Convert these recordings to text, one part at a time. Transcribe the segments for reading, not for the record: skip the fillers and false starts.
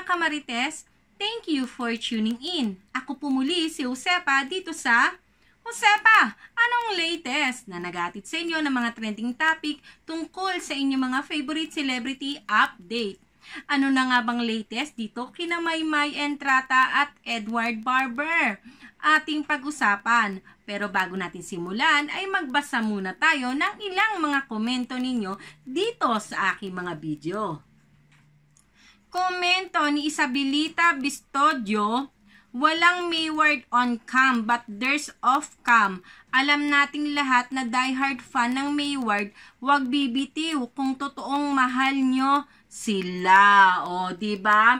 Kamarites, thank you for tuning in. Ako po muli si Josepa dito sa Josepa, anong latest na nagatid sa inyo ng mga trending topic tungkol sa inyong mga favorite celebrity update. Ano na nga bang latest dito kina Maymay Entrata at Edward Barber? Ating pag-usapan. Pero bago natin simulan ay magbasa muna tayo ng ilang mga komento ninyo dito sa aking mga video. Komento ni Isabelita Bistodio, walang Mayward on cam but there's off cam. Alam nating lahat na diehard fan ng Mayward, wag bibitiw kung totoong mahal nyo sila. O, diba?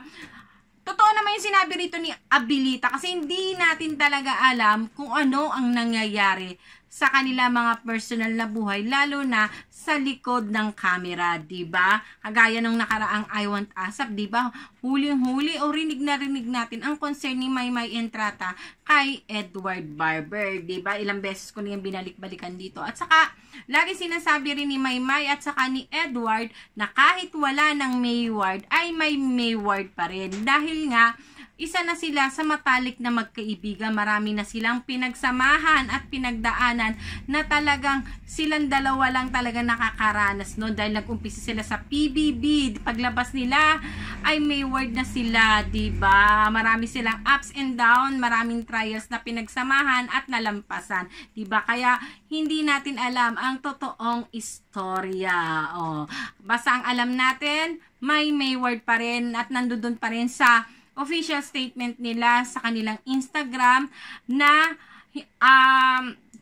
Totoo naman yung sinabi rito ni Abilita kasi hindi natin talaga alam kung ano ang nangyayari sa kanila mga personal na buhay, lalo na sa likod ng camera, diba? Kagaya nung nakaraang I Want ASAP, diba? Huling-huli o rinig natin ang concern ni Maymay Entrata kay Edward Barber, diba? Ilang beses ko niyang binalik-balikan dito. At saka, lagi sinasabi rin ni Maymay at saka ni Edward na kahit wala ng Mayward, ay may Mayward pa rin. Dahil nga, isa na sila sa matalik na magkaibigan. Marami na silang pinagsamahan at pinagdaanan na talagang silang dalawa lang talaga nakakaranas noon dahil nag-umpisa sila sa PBB. Paglabas nila ay may word na sila, diba? Marami silang ups and down, maraming trials na pinagsamahan at nalampasan, diba? Kaya hindi natin alam ang totoong istorya. Oh, basta ang alam natin, may word pa rin at nandoon pa rin sa official statement nila sa kanilang Instagram na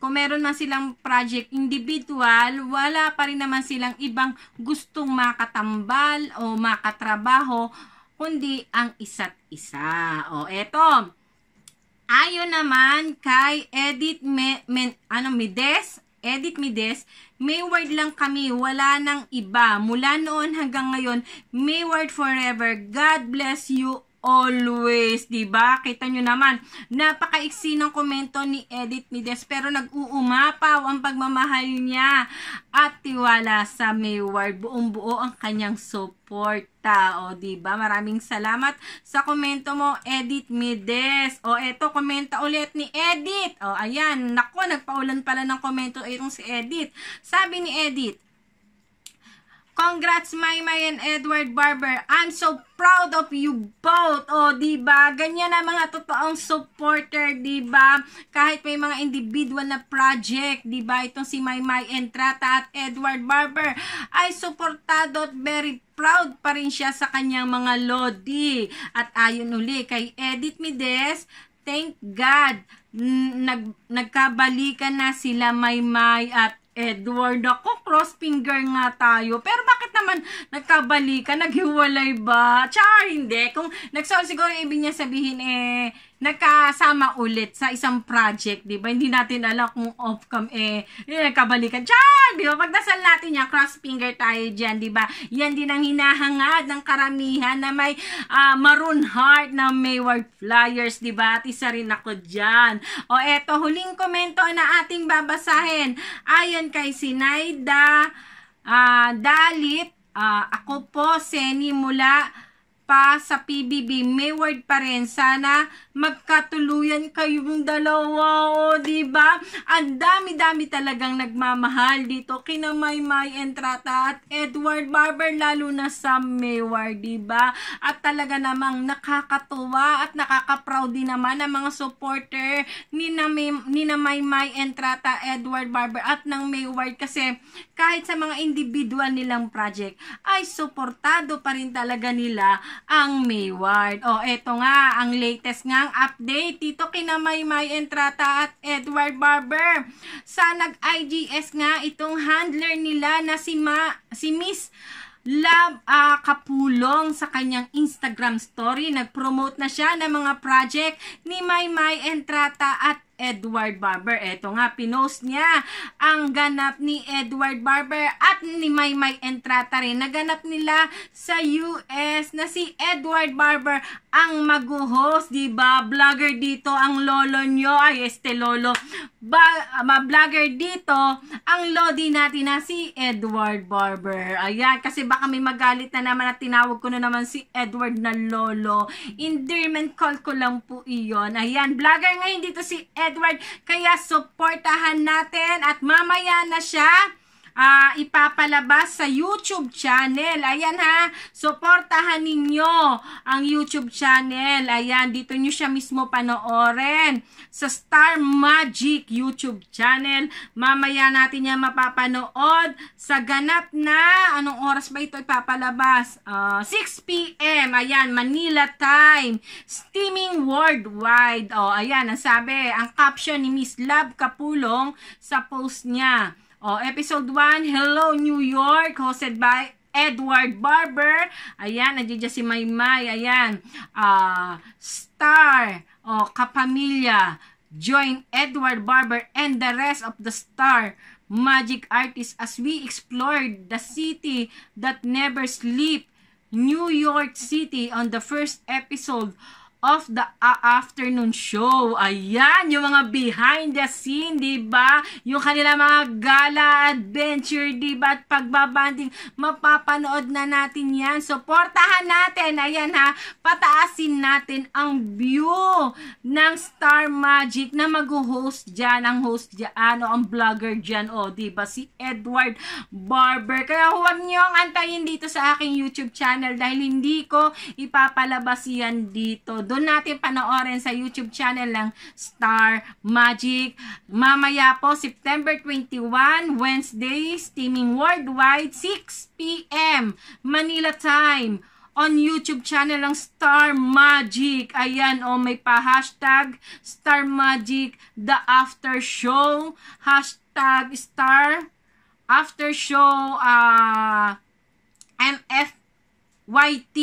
kung meron man silang project individual, wala pa rin naman silang ibang gustong makatambal o makatrabaho, kundi ang isa't isa. O, eto. Ayon naman kay Edith Mides, Mayward lang kami, wala nang iba. Mula noon hanggang ngayon, Mayward forever. God bless you always, diba? Kita nyo naman, napakaiksi ng komento ni Edith Mides pero nag-uumapaw ang pagmamahal niya at tiwala sa Mayward. Buong-buo ang kanyang suporta. O, diba? Maraming salamat sa komento mo, Edith Mides. O, eto, komenta ulit ni Edith. O, ayan. Nako, nagpaulan pala ng komento itong si Edith. Sabi ni Edith, congrats Maymay and Edward Barber. I'm so proud of you both. O, diba? Ganyan na mga totoong supporter, diba? Kahit may mga individual na project, diba? Itong si Maymay Entrata at Edward Barber ay suportado at very proud pa rin siya sa kanyang mga lodi. At ayon uli kay Edith Mides, thank God, nagkabalikan na sila Maymay at Edward. Ako, cross finger nga tayo. Pero bakit naman nagkabalikan? Naghiwalay ba? Char, hindi. Kung siguro ibig niya sabihin, nagkasama ulit sa isang project, di ba? Hindi natin alam kung off-cam, nagkabalikan. Char, di ba? Pagdasal natin yan, cross finger tayo dyan, di ba? Yan din ang hinahangad ng karamihan na may maroon heart na Mayward Flyers, di ba? At isa rin ako dyan. O, eto, huling komento na ating babasahin. Ayon kay Sinaida Dalit, ako po, Seni, mula pa sa PBB, Mayward pa rin. Sana magkatuluyan kayong dalawa. O, diba? Ang dami-dami talagang nagmamahal dito kina Maymay Entrata at Edward Barber, lalo na sa Mayward, diba? At talaga namang nakakatuwa at nakaka-proud din naman ang mga supporter ni na Maymay Entrata, Edward Barber at ng Mayward kasi kahit sa mga individual nilang project ay suportado pa rin talaga nila ang Mayward. O, eto nga, ang latest nga update dito kina Maymay Entrata at Edward Barber. Sa nag-IGS nga itong handler nila na si Miss Love Kapulong sa kanyang Instagram story. Nag-promote na siya ng mga project ni Maymay Entrata at Edward Barber. Eto nga, pinost niya ang ganap ni Edward Barber at ni Maymay Entrata rin. Naganap nila sa US na si Edward Barber ang mag-host, diba? Vlogger dito ang lolo nyo. Ay, lolo. vlogger dito, ang lodi natin na si Edward Barber. Ayan, kasi baka may magalit na naman at tinawag ko na naman si Edward na lolo. Endearment call ko lang po iyon. Ayan, vlogger ngayon dito si Edward, kaya supportahan natin at mamaya na siya ipapalabas sa YouTube channel. Ayan ha, suportahan ninyo ang YouTube channel. Ayan, dito nyo siya mismo panoorin sa Star Magic YouTube channel. Mamaya natin yan mapapanood sa ganap na, anong oras ba ito ipapalabas? 6 p.m. Ayan, Manila time. Streaming worldwide. Ayan, ang sabi, ang caption ni Miss Love Kapulong sa post niya. Episode 1, Hello New York, hosted by Edward Barber. Ayan, nandiyan si Maymay. Ayan, Star, kapamilya. Join Edward Barber and the rest of the Star Magic artists as we explored the city that never sleep, New York City, on the first episode of the afternoon show. Ayan, yung mga behind the scene, diba? Yung kanila mga gala adventure, diba? At pagbabanding, mapapanood na natin yan. Supportahan natin. Ayan ha, pataasin natin ang view ng Star Magic na mag-host dyan. Ang host dyan, ang vlogger dyan, diba? Si Edward Barber. Kaya huwag nyo ang antayin dito sa aking YouTube channel dahil hindi ko ipapalabas yan dito. Doon natin panoorin sa YouTube channel ng Star Magic. Mamaya po, September 21, Wednesday, streaming worldwide, 6 p.m. Manila time. On YouTube channel ng Star Magic. Ayan, may pa-hashtag Star Magic The After Show. Hashtag Star After Show MFYT.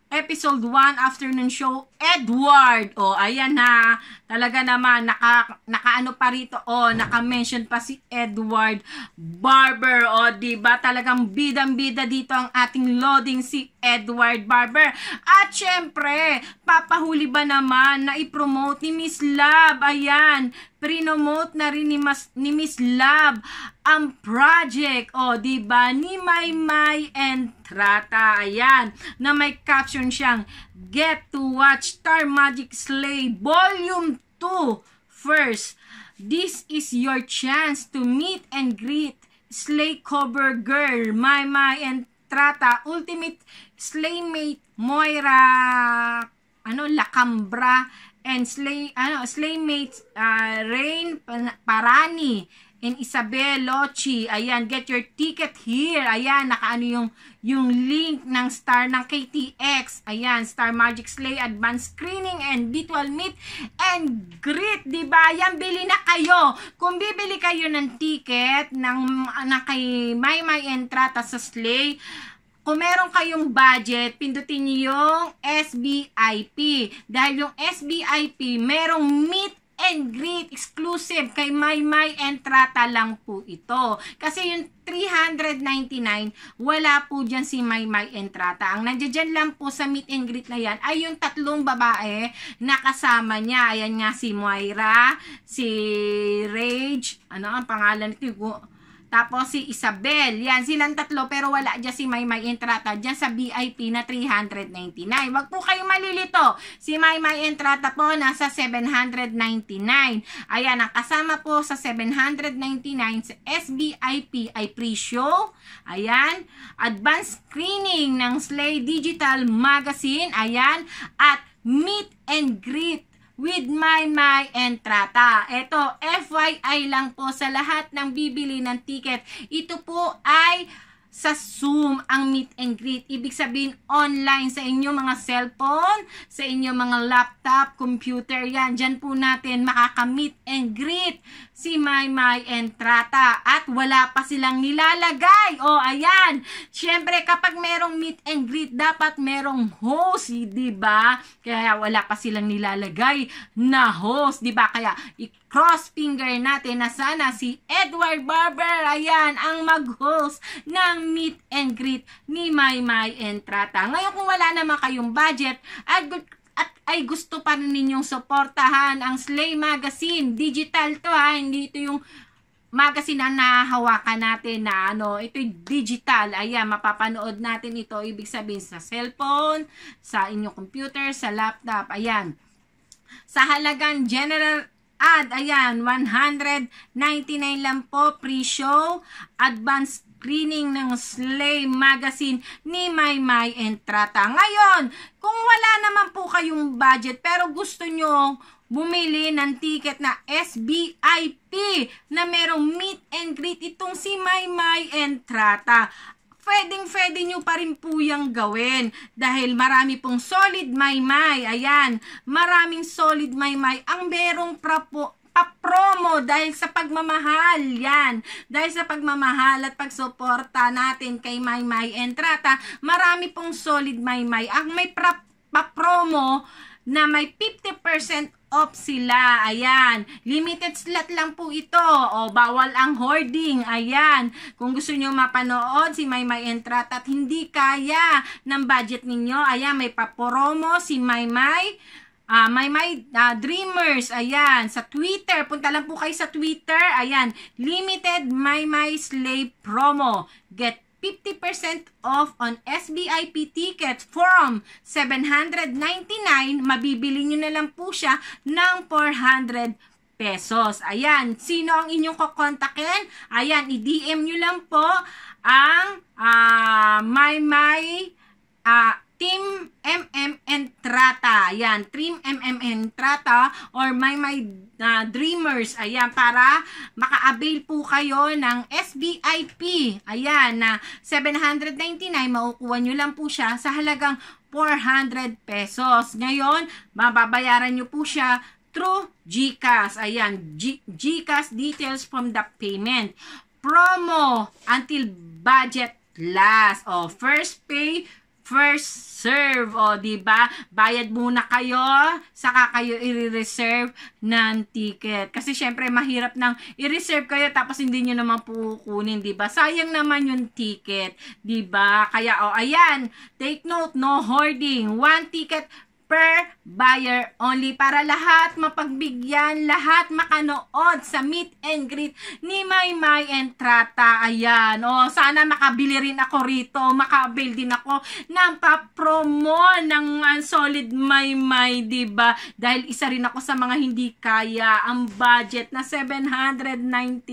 Episode 1, afternoon show, Edward. Ayan ha. Talaga naman, naka-ano pa rito. Naka-mention pa si Edward Barber. Diba? Talagang bidang-bida dito ang ating loading si Edward Barber. At syempre, papahuli ba naman na i-promote ni Miss Love? Ayan, prinomote na rin ni Miss Love ang project, diba, ni Maymay Entrata. Ayan, na may caption siyang, Get to watch Star Magic Slay Volume 2 first. This is your chance to meet and greet Slay cover girl Maymay Entrata, Ultimate Slaymate Moira Lacambra, and Slaymates Rain Parani and Isabel Lochi. Ayan, get your ticket here. Ayan, nakaano yung link ng Star ng KTX. Ayan, Star Magic Slay Advanced Screening and Virtual Meet and Greet. Diba? Ayan, bili na kayo. Kung bibili kayo ng ticket ng kay Maymay Entrata sa Slay, kung meron kayong budget, pindutin niyo yung SBIP. Dahil yung SBIP, merong meet and greet exclusive kay Maymay Entrata lang po ito. Kasi yung 399, wala po dyan si Maymay Entrata. Ang nandiyan lang po sa meet and greet na yan ay yung tatlong babae na kasama niya. Ayan nga si Moira, si Rage, ano ang pangalan nito? Tapos si Isabel, yan, silang tatlo, pero wala dyan si Maymay Entrata dyan sa VIP na 399. Wag po kayong malilito. Si Maymay Entrata po nasa 799. Ayan, ang kasama po sa 799 sa SBIP ay pre-show. Ayan, advanced screening ng Slay Digital Magazine. Ayan, at meet and greet with Maymay Entrata. Ito, FYI lang po sa lahat ng bibili ng ticket. Ito po ay sa Zoom ang meet and greet. Ibig sabihin online sa inyong mga cellphone, sa inyong mga laptop, computer, yan. Diyan po natin makaka-meet and greet si Maymay Entrata. At wala pa silang nilalagay. Ayan. Siyempre, kapag merong meet and greet, dapat merong host, diba? Kaya wala pa silang nilalagay na host, diba? Kaya cross finger natin na sana si Edward Barber, ayan, ang mag-host ng meet and greet ni Maymay Entrata. Ngayon, kung wala naman kayong budget, at ay gusto pa rin ninyong suportahan ang Slay Magazine. Digital to ha, hindi ito yung magazine na nahahawakan natin na ito'y digital. Ayan, mapapanood natin ito. Ibig sabihin sa cellphone, sa inyong computer, sa laptop. Ayan. Sa halagang general ad, ayan, 199 lang po pre-show. Advanced screening ng Slay Magazine ni Maymay Entrata. Ngayon, kung wala naman po kayong budget pero gusto nyo bumili ng ticket na SBIP na merong meet and greet itong si Maymay Entrata, pwedeng-pwede nyo pa rin po yung gawin dahil marami pong solid Maymay. Ayan, maraming solid Maymay ang merong promo dahil sa pagmamahal yan. Dahil sa pagmamahal at pagsuporta natin kay Maymay Entrata, marami pong solid Maymay ang may promo na may 50% off sila. Ayan. Limited slot lang po ito. O, bawal ang hoarding. Ayan. Kung gusto nyo mapanood si Maymay Entrata at hindi kaya ng budget ninyo, ayan, may papromo si Maymay. Maymay Dreamers, ayan, sa Twitter, punta lang po kayo sa Twitter, ayan, limited Maymay Slay promo, get 50% off on SBIP tickets from 799, mabibili nyo na lang po siya ng 400 pesos. Ayan, sino ang inyong kukontakin? Ayan, i-DM nyo lang po ang Maymay Team Entrata. Ayan, Team Entrata or Maymay Dreamers. Ayan, para maka-avail po kayo ng SBIP. Ayan, na 799, makukuha nyo lang po siya sa halagang 400 pesos. Ngayon, mababayaran nyo po siya through GCash. Ayan, GCash details from the payment. Promo until budget last. O, first pay, first serve. O, diba? Bayad muna kayo, saka kayo i-reserve ng ticket. Kasi syempre, mahirap nang i-reserve kayo tapos hindi nyo naman pukunin, diba? Sayang naman yung ticket, diba? Kaya, o, ayan, take note, no hoarding. One ticket per buyer only para lahat mapagbigyan, lahat makanood sa meet and greet ni Maymay Entrata. Ayan, o, sana makabili rin ako rito, makabil din ako ng pa-promo ng solid Maymay, diba? Dahil isa rin ako sa mga hindi kaya ang budget na 799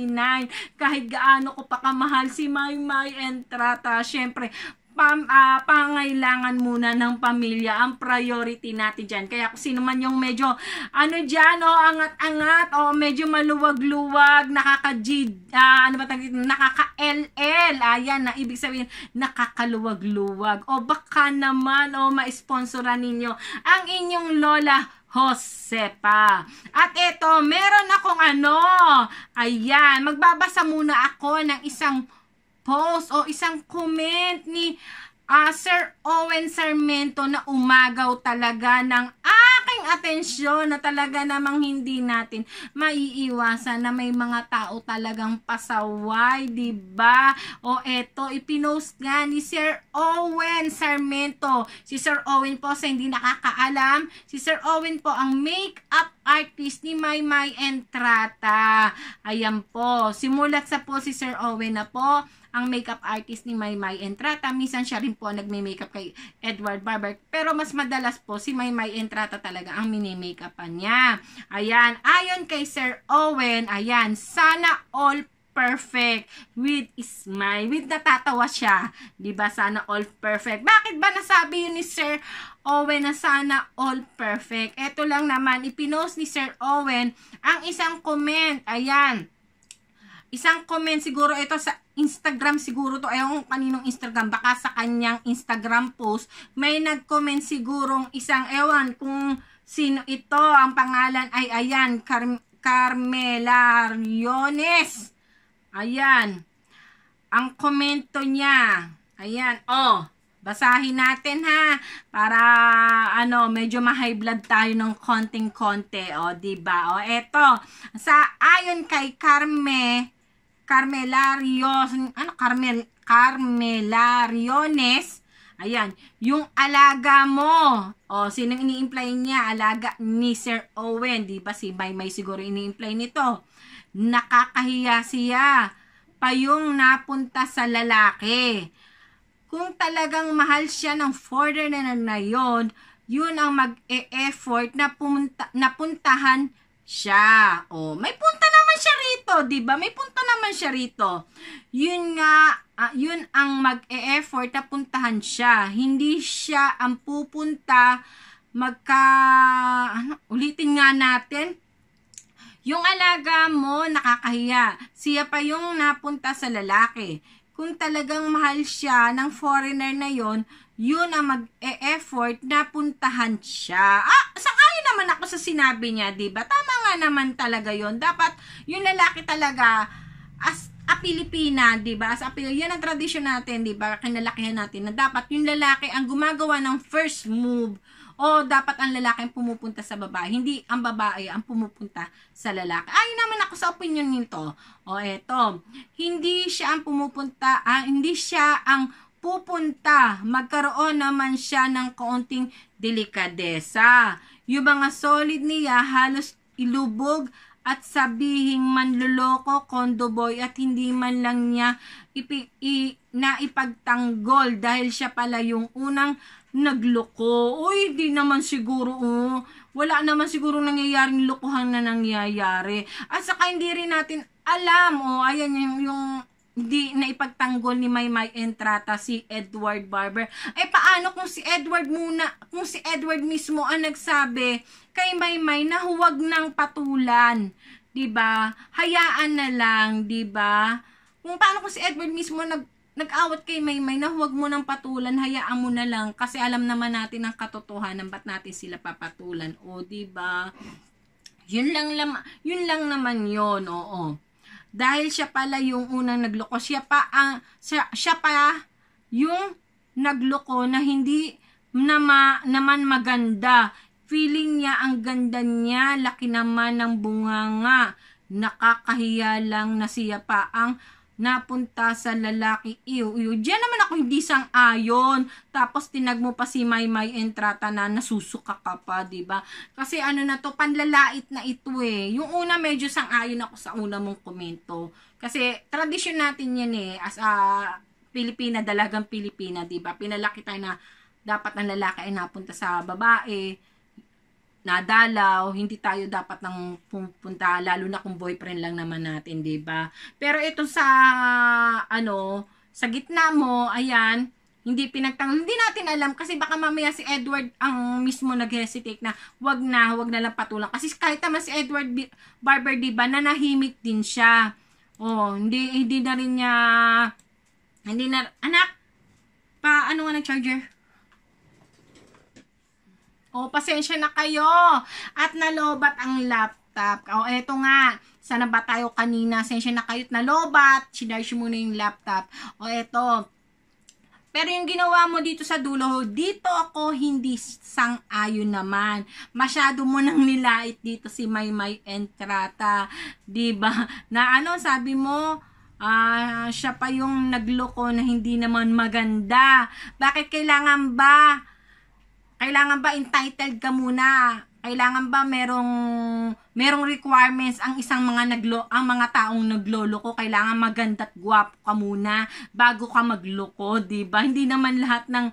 kahit gaano ko pa kamahal si Maymay Entrata. Syempre, pangailangan muna ng pamilya ang priority natin dyan. Kaya kung sino man yung medyo dyan, angat-angat, medyo maluwag-luwag, nakaka-LL, ayan, na ibig sabihin nakakaluwag-luwag, o baka naman ma-sponsoran ninyo ang inyong lola Josepa. At eto, meron akong ayan, magbabasa muna ako ng isang post o isang comment ni Sir Owen Sarmiento na umagaw talaga ng aking atensyon na talaga namang hindi natin maiiwasan na may mga tao talagang pasaway, diba? O eto, ipinost nga ni Sir Owen Sarmiento. Si Sir Owen po, sa hindi nakakaalam, si Sir Owen po ang makeup artist ni Maymay Entrata. Ayan po, simulat sa po si Sir Owen na po ang makeup artist ni Maymay Entrata. Minsan siya rin po nagme-makeup kay Edward Barber. Pero mas madalas po si Maymay Entrata talaga ang mini-makeupan niya. Ayan, ayon kay Sir Owen, ayan, sana all perfect with smile. With natatawa siya. Diba? Sana all perfect. Bakit ba nasabi yun ni Sir Owen na sana all perfect? Ito lang naman, ipinost ni Sir Owen ang isang comment. Ayan. Isang comment siguro ito sa Instagram siguro to, ayong kaninong Instagram, baka sa kanyang Instagram post, may nag-comment sigurong isang, ewan kung sino ito, ang pangalan ay, ayan, Carmela Riones. Ayan, ang komento niya, ayan, basahin natin ha, para medyo ma-high blood tayo ng konting-konti, diba? Eto, ayon kay Carmela Riones, Ayan, yung alaga mo. O, sinong ini-imply niya? Alaga ni Sir Owen. Di ba si Maymay siguro ini-imply nito? Nakakahiya siya pa yung napunta sa lalaki. Kung talagang mahal siya ng foreigner na yon, yun ang mag-e-effort na napuntahan siya. O, may punta naman siya rito, di ba? May punta naman siya rito. Yun nga, yun ang mag-e-effort na puntahan siya. Hindi siya ang pupunta ulitin nga natin. Yung alaga mo, nakakahiya. Siya pa yung napunta sa lalaki. Kung talagang mahal siya ng foreigner na yon, yun ang mag-e-effort na puntahan siya. Sang-ayon naman ako sa sinabi niya, diba? Tama nga naman talaga yon. Dapat yung lalaki talaga, as a Pilipina, diba? Yan ang tradisyon natin, diba? Kinalakihan natin na dapat yung lalaki ang gumagawa ng first move, o dapat ang lalaki ang pumupunta sa babae, hindi ang babae ang pumupunta sa lalaki. Ayon naman ako sa opinion nito. O eto, hindi siya ang pumupunta, hindi siya ang pupunta. Magkaroon naman siya ng kaunting delikadesa. Yung mga solid niya halos ilubog at sabihing manluloko, kondo boy, at hindi man lang niya naipagtanggol dahil siya pala yung unang nagloko. Uy, di naman siguro, wala naman siguro nangyayaring lokohan na nangyayari. At saka hindi rin natin alam, ayan yung hindi naipagtanggol ni Maymay Entrata si Edward Barber. Paano kung si Edward mismo ang nagsabi kay Maymay na huwag nang patulan, 'di ba? Hayaan na lang, 'di ba? Kung paano kung si Edward mismo nag-awat kay Maymay na huwag mo nang patulan, hayaan mo na lang kasi alam naman natin ang katotohanan, ba't natin sila papatulan? 'Di ba? Yun lang naman 'yon, oo. Dahil siya pala yung unang nagloko, siya pa yung nagloko na hindi naman maganda. Feeling niya ang ganda niya, laki naman ng bunganga. Nakakahiya lang na siya pa ang napunta sa lalaki. Diyan naman ako hindi sang-ayon. Tapos tinag mo pa si Maymay Entrata na nasusuka ka pa, diba? Kasi na to, panlalait na ito eh. Yung una medyo sang-ayon ako sa una mong komento. Kasi tradisyon natin yan as a Pilipina, dalagang Pilipina, diba? Pinalaki tayo na dapat ang lalaki ay napunta sa babae, nadalaw, hindi tayo dapat nang pupunta, lalo na kung boyfriend lang naman natin, 'di ba? Pero ito sa sa gitna mo, ayan, hindi pinagtanggol. Hindi natin alam kasi baka mamaya si Edward ang mismo nag-hesitate na wag na lang patulang. Kasi kahit naman si Edward Barber, 'di ba, nanahimik din siya. Hindi na rin niya, anak, ano nga nag-charger? Pasensya na kayo. At nalobat ang laptop. Eto nga. Sana ba tayo kanina? Pasensya na kayo at nalobat. Sinarge mo na yung laptop. Eto. Pero yung ginawa mo dito sa dulo, dito ako hindi sang-ayon naman. Masyado mo nang nilait dito si Maymay Entrata. Diba? Na sabi mo, siya pa yung nagloko na hindi naman maganda. Bakit kailangan ba entitled ka muna? Kailangan ba merong requirements ang mga taong nagloloko? Kailangan maganda at gwapo ka muna bago ka magloko, 'di ba? Hindi naman lahat ng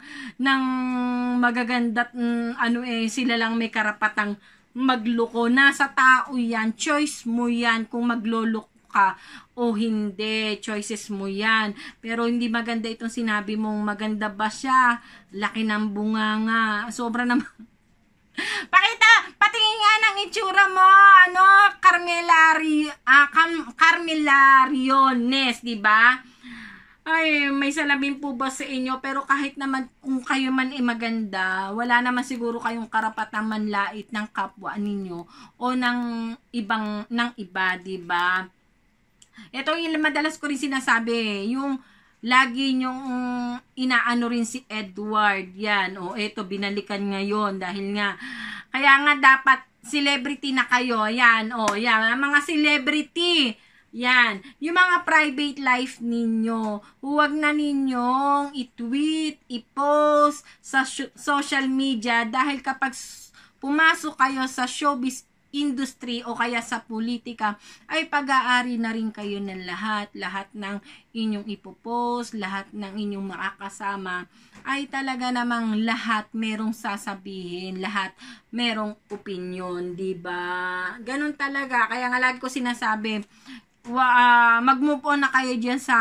magaganda at sila lang may karapatang magloko. Nasa tao 'yan, choice mo 'yan kung magloloko ka o hindi, choices mo yan. Pero hindi maganda itong sinabi mong maganda ba siya, laki ng bunganga, sobra naman. Patingin nga ng itsura mo, Carmelariones, diba? Ay, may salamin po ba sa inyo? Pero kahit naman kung kayo man maganda, wala naman siguro kayong karapatang manlait ng kapwa ninyo o ng iba, diba? Ito yung madalas ko rin sinasabi, yung lagi nyong inaano rin si Edward, yan, eto binalikan ngayon dahil nga, kaya nga dapat celebrity na kayo, yan, yan, mga celebrity, Yan, yung mga private life ninyo, huwag na ninyong i-tweet, i-post sa social media dahil kapag pumasok kayo sa showbiz industry o kaya sa politika, ay pag-aari na rin kayo ng lahat ng inyong ipopost, lahat ng inyong makakasama, ay talaga namang lahat merong sasabihin, lahat merong opinion, di ba? Ganun talaga, kaya nga lagi ko sinasabi, mag-move on na kayo dyan sa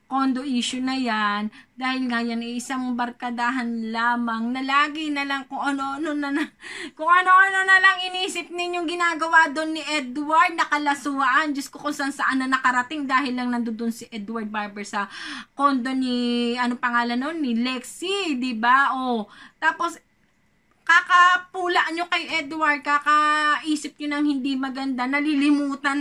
condo issue na yan dahil nga yan ay isang barkadahan lamang na lagi na lang kung ano-ano na lang inisip ninyong ginagawa doon ni Edward, nakalasuan, Diyos ko kung saan na nakarating dahil lang nandoon si Edward Barber sa condo ni ano pangalan noon, ni Lexie, di ba? Oh, tapos kakapula nyo kay Edward, kakaisip nyo ng hindi maganda, nalilimutan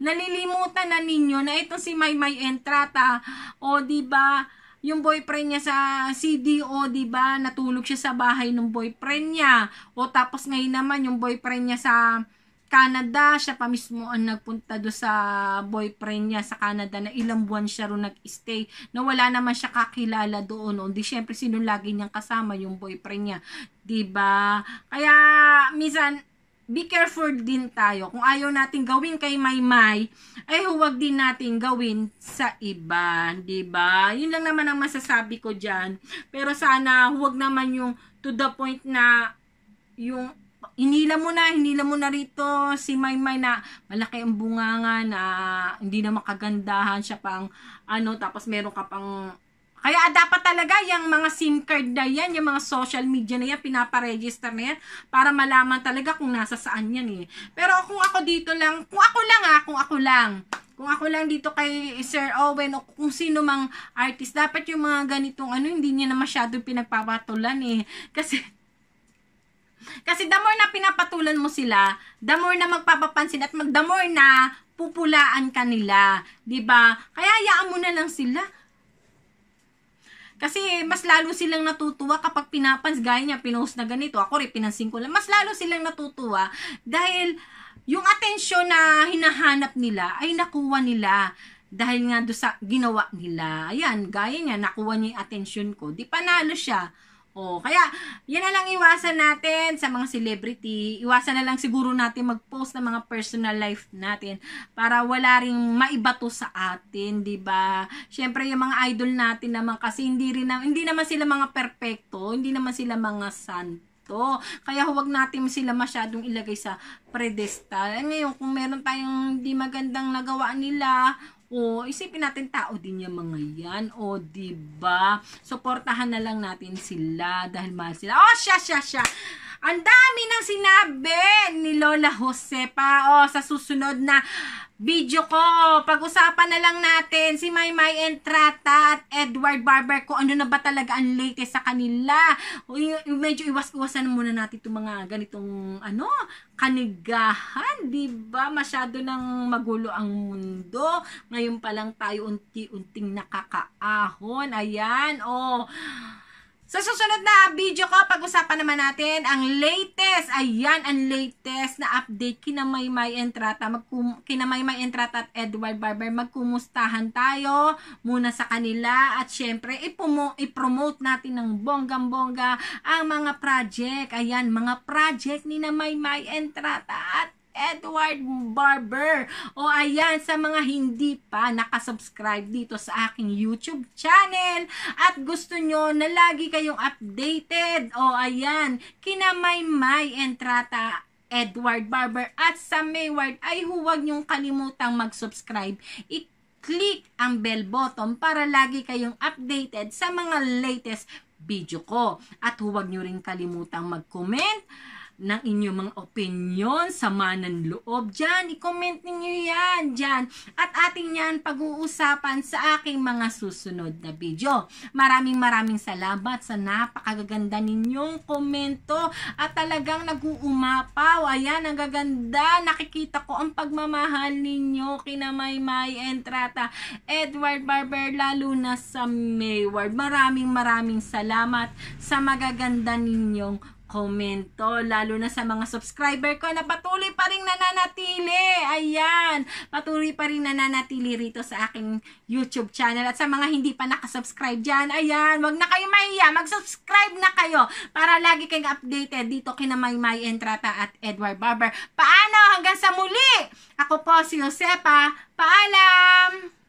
na ninyo na itong si Maymay Entrata, o diba, yung boyfriend niya sa CDO, diba, natulog siya sa bahay ng boyfriend niya, o tapos ngayon naman yung boyfriend niya sa Canada, siya pa mismo ang nagpunta do sa boyfriend niya sa Canada na ilang buwan siya ro nag-stay na wala naman siya kakilala doon. O di syempre sino lagi niyang kasama yung boyfriend niya, 'di ba? Kaya minsan be careful din tayo. Kung ayaw natin gawin kay Maymay, ay huwag din natin gawin sa iba, 'di ba? Yun lang naman ang masasabi ko diyan. Pero sana huwag naman yung to the point na yung hinila mo na rito si Maymay na malaki ang bunganga na hindi na makagandahan siya pang ano, tapos meron ka pang kaya dapat talaga yung mga SIM card na yan, yung mga social media na yan, pinaparegister na yan para malaman talaga kung nasa saan yan eh. Pero kung ako dito lang, kung ako lang dito kay Sir Owen o kung sino mang artist, dapat yung mga ganitong ano, hindi niya na masyadong pinagpapatulan eh. Kasi the more na pinapatulan mo sila, the more na magpapapansin at the more na pupulaan ka nila, 'di ba? Kaya hayaan mo na lang sila. Kasi mas lalo silang natutuwa kapag gaya niya, pinost na ganito, ako rin pinansin ko lang, mas lalo silang natutuwa dahil yung atensyon na hinahanap nila ay nakuha nila dahil nga do sa ginawa nila. Ayan, gaya niya, nakuha niya yung atensyon ko, di panalo siya. Oh, kaya yan na lang iwasan natin sa mga celebrity. Iwasan na lang siguro natin mag-post ng mga personal life natin para wala ring maibato sa atin, 'di ba? Syempre yung mga idol natin naman kasi hindi naman sila mga perpekto, hindi naman sila mga santo. Kaya huwag natin sila masyadong ilagay sa pedestal. Ngayon, kung meron tayong hindi magandang nagawa nila, o isipin natin tao din yung mga yan, o diba, suportahan na lang natin sila dahil mahal sila. Oh, siya ang dami nang sinabi ni Lola Josepa. O sa susunod na video ko, pag-usapan na lang natin si Maymay Entrata at Edward Barber kung ano na ba talaga ang latest sa kanila. O, medyo iwas-iwasan muna natin itong mga ganitong kanigahan, diba? Masyado nang magulo ang mundo. Ngayon pa lang tayo unti-unting nakakaahon. Ayan, sa susunod na video ko, pag-usapan naman natin ang latest. Ayan, ang latest na update kina Maymay Entrata. Kina Maymay Entrata at Edward Barber, magkumustahan tayo muna sa kanila. At syempre, i-promote natin ng bonggang-bongga ang mga project. Ayan, mga project ni na Maymay Entrata at Edward Barber. O ayan, sa mga hindi pa nakasubscribe dito sa aking YouTube channel at gusto nyo na lagi kayong updated, o ayan, kina Maymay Entrata, Edward Barber at sa Mayward, ay huwag nyong kalimutang mag-subscribe. I-click ang bell button para lagi kayong updated sa mga latest video ko. At huwag nyo rin kalimutang mag-comment ng inyong mga opinion, sama ng loob dyan, i-comment ninyo yan dyan, at ating yan pag-uusapan sa aking mga susunod na video. Maraming salamat sa napakagaganda ninyong komento at talagang nag-uumapaw. Ayan, ang gaganda, nakikita ko ang pagmamahal ninyo kina Maymay Entrata, Edward Barber, lalo na sa Mayward. Maraming salamat sa magaganda ninyong komento, lalo na sa mga subscriber ko na patuloy pa rin nananatili. Ayan, patuloy pa rin nananatili rito sa aking YouTube channel. At sa mga hindi pa nakasubscribe dyan, ayan, wag na kayo mahiya, mag-subscribe na kayo para lagi kayong updated dito kina Maymay Entrata at Edward Barber. Paano? Hanggang sa muli! Ako po si Josepa. Paalam!